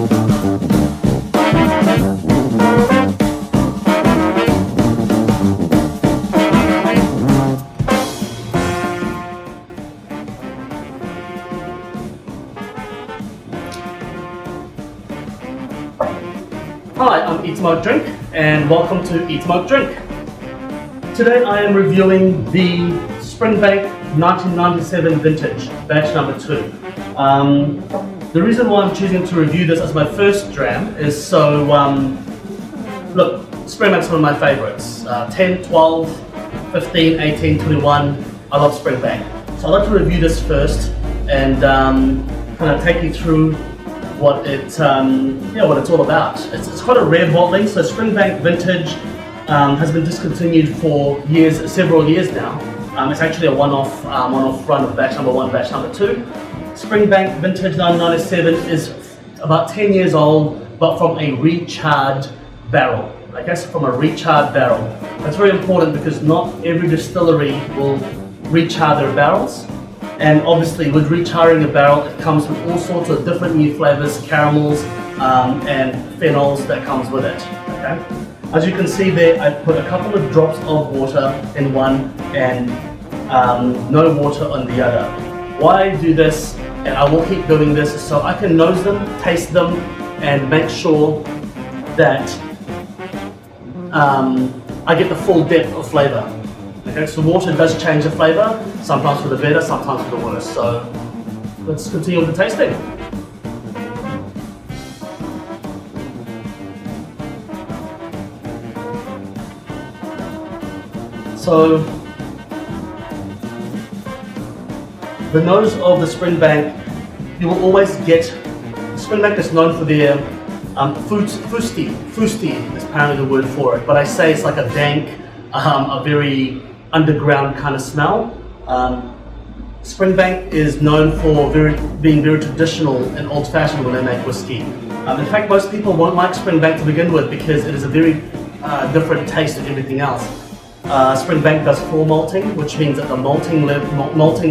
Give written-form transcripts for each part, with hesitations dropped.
Hi, I'm Eat Smoke Drink and welcome to Eat Smoke Drink. Today I am reviewing the Springbank 1997 vintage, batch number 2. The reason why I'm choosing to review this as my first dram is so, look, Springbank's one of my favorites. 10, 12, 15, 18, 21, I love Springbank. So I'd like to review this first and kind of take you through what it's all about. It's quite a rare bottling. So Springbank Vintage has been discontinued for several years now. It's actually a one-off run of batch number 1, batch number 2. Springbank Vintage 1997 is about 10 years old, but from a recharred barrel. I guess from a recharred barrel. That's very important because not every distillery will rechar their barrels. And obviously with recharring a barrel, it comes with all sorts of different new flavors, caramels, and phenols that comes with it. Okay? As you can see there, I put a couple of drops of water in one and no water on the other. Why I do this, and I will keep doing this, so I can nose them, taste them, and make sure that I get the full depth of flavor. Okay, so water does change the flavor, sometimes for the better, sometimes for the worse. So let's continue with the tasting. So the nose of the Springbank, you will always get, Springbank is known for their fusti is apparently the word for it, but I say it's like a dank, a very underground kind of smell. Springbank is known for being very traditional and old-fashioned when they make whiskey. In fact, most people won't like Springbank to begin with because it is a very different taste than everything else. Springbank does floor malting, which means that the malting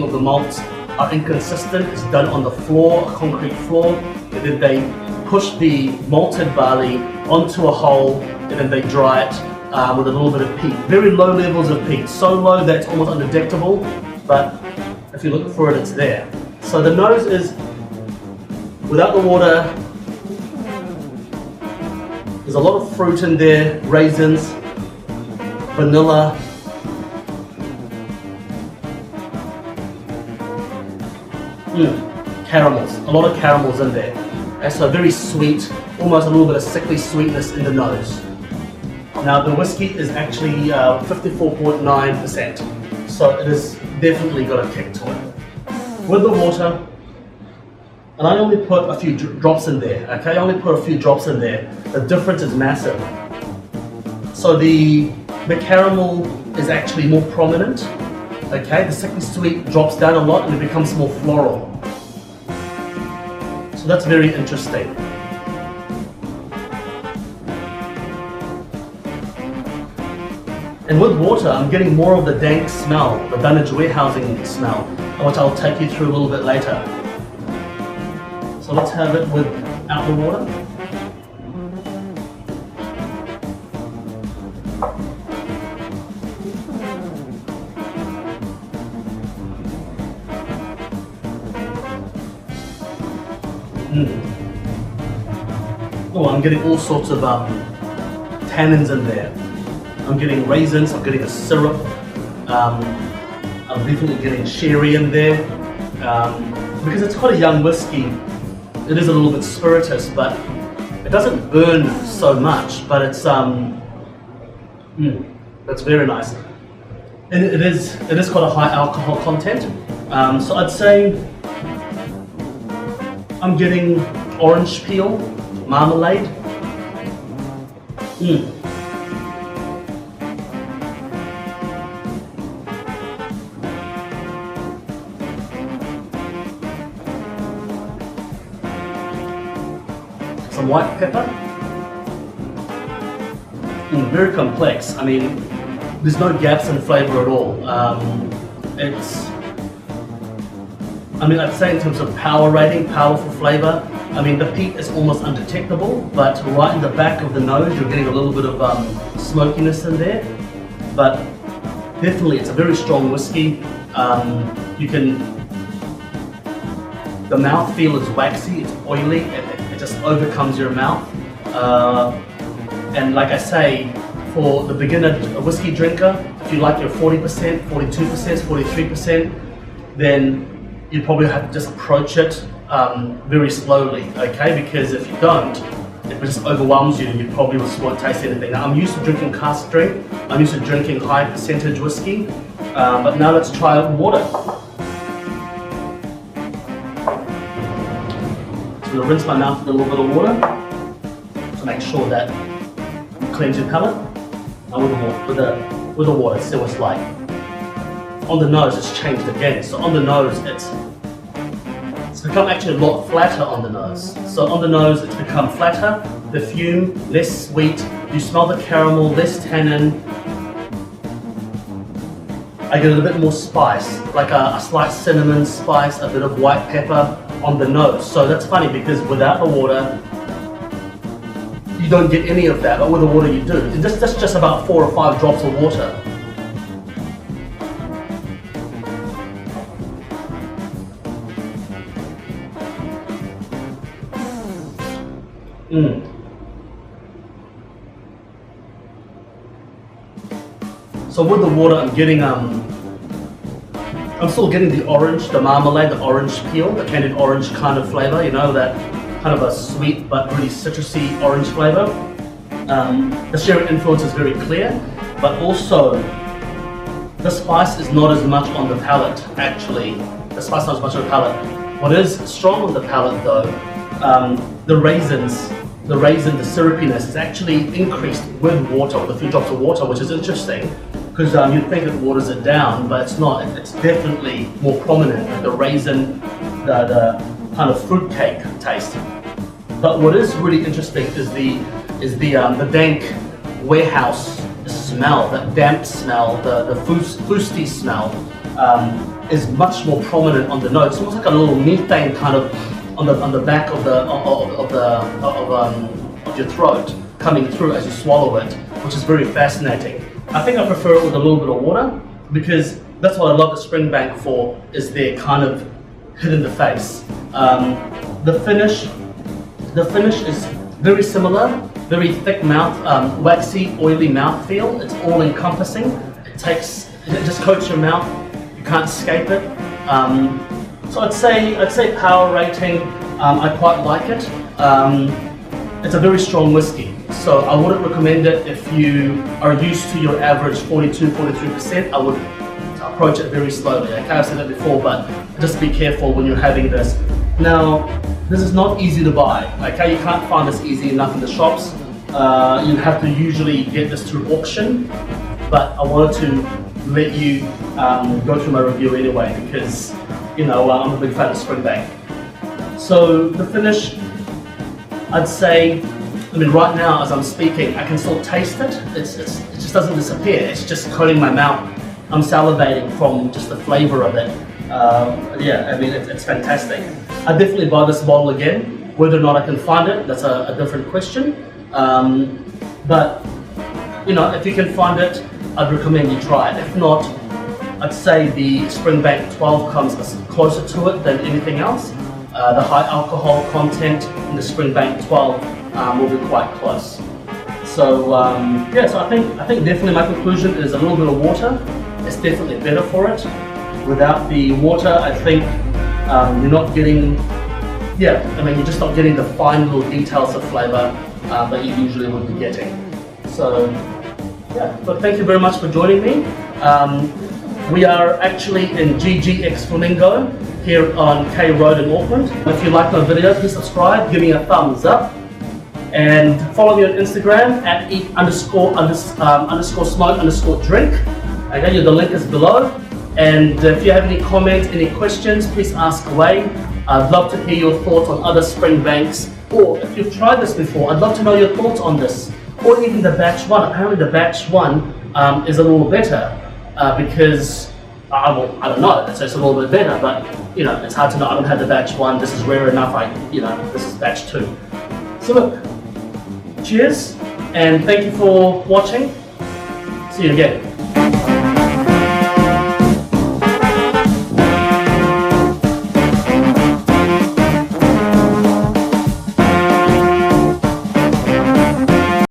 of the malts are inconsistent. It's done on the floor, a concrete floor, and then they push the malted barley onto a hole, and then they dry it with a little bit of peat. Very low levels of peat, so low that it's almost undetectable, but if you look for it, it's there. So the nose is, without the water, there's a lot of fruit in there, raisins, vanilla, caramels, a lot of caramels in there. And so very sweet, almost a little bit of sickly sweetness in the nose. Now the whiskey is actually 54.9%, so it has definitely got a kick to it. With the water, and I only put a few drops in there, okay? I only put a few drops in there. The difference is massive. So the caramel is actually more prominent, okay? The sickly sweet drops down a lot and it becomes more floral. So that's very interesting. And with water, I'm getting more of the dank smell, the dunnage warehousing smell, which I'll take you through a little bit later. So let's have it without the water. Oh, I'm getting all sorts of tannins in there. I'm getting raisins, I'm getting a syrup, I'm definitely getting sherry in there. Because it's quite a young whiskey, it is a little bit spirituous, but it doesn't burn so much, but it's very nice. And it is quite a high alcohol content. So I'd say I'm getting orange peel, marmalade. Some white pepper. Very complex. I mean, there's no gaps in flavor at all. I mean, I'd say in terms of power rating, powerful flavor, I mean, the peat is almost undetectable, but right in the back of the nose, you're getting a little bit of smokiness in there. But definitely, it's a very strong whiskey. The mouthfeel is waxy, it's oily, it just overcomes your mouth. And like I say, for the beginner whiskey drinker, if you like your 40%, 42%, 43%, then you probably have to just approach it very slowly, okay? Because if you don't, if it just overwhelms you, you probably won't taste anything. Now, I'm used to drinking cask drink, I'm used to drinking high percentage whiskey, but now let's try water. So I'm going to rinse my mouth with a little bit of water to make sure that you cleanse your palate. Now with the water, see what it's like. On the nose, it's changed again. So on the nose, it's become actually a lot flatter on the nose. So on the nose, it's become flatter, the fume, less sweet. You smell the caramel, less tannin. I get a little bit more spice, like a slight cinnamon spice, a bit of white pepper on the nose. So that's funny because without the water, you don't get any of that, but with the water you do. That's just about 4 or 5 drops of water. So with the water, I'm still getting the orange, the marmalade, the orange peel, the candied orange kind of flavor, you know, that kind of a sweet but really citrusy orange flavor. The sherry influence is very clear, but also the spice is not as much on the palate, actually. The spice is not as much on the palate. What is strong on the palate though, the raisins, the syrupiness is actually increased with water, with a few drops of water, which is interesting. Because you'd think it waters it down, but it's not. It's definitely more prominent, like the raisin, the kind of fruitcake taste. But what is really interesting is the dank warehouse smell, that damp smell, the fousty smell is much more prominent on the nose. It's almost like a little methane kind of on the back of your throat coming through as you swallow it, which is very fascinating. I think I prefer it with a little bit of water because that's what I love the Springbank for, is their kind of hit in the face. The finish is very similar, very thick mouth, waxy, oily mouth feel. It's all encompassing. It just coats your mouth. You can't escape it. So I'd say power rating. I quite like it. It's a very strong whiskey. So I wouldn't recommend it if you are used to your average 42-43%. I would approach it very slowly. Okay, I've said it before, but just be careful when you're having this. Now, this is not easy to buy. Okay, you can't find this easy enough in the shops. You have to usually get this through auction. But I wanted to let you go through my review anyway because I'm a big fan of Springbank. So the finish, I'd say. Right now as I'm speaking, I can still taste it. It just doesn't disappear. It's just coating my mouth. I'm salivating from just the flavor of it. It's fantastic. I definitely buy this bottle again. Whether or not I can find it, that's a different question. But if you can find it, I'd recommend you try it. If not, I'd say the Springbank 12 comes closer to it than anything else. The high alcohol content in the Springbank 12 will be quite close. So so I think definitely my conclusion is a little bit of water. It's definitely better for it. Without the water, I think you're not getting, you're just not getting the fine little details of flavor that you usually would be getting. So but thank you very much for joining me. We are actually in GGX Flamingo here on K Road in Auckland. If you like my video, please subscribe, give me a thumbs up, and follow me on Instagram at eat_smoke_drink. Okay, the link is below. And if you have any comments, any questions, please ask away. I'd love to hear your thoughts on other Springbanks, or if you've tried this before, I'd love to know your thoughts on this, or even the batch one. Apparently the batch one is a little better because I don't know, so it's a little bit better, but you know, it's hard to know. I don't have the batch 1, this is rare enough, this is batch 2. So look, cheers, and thank you for watching. See you again.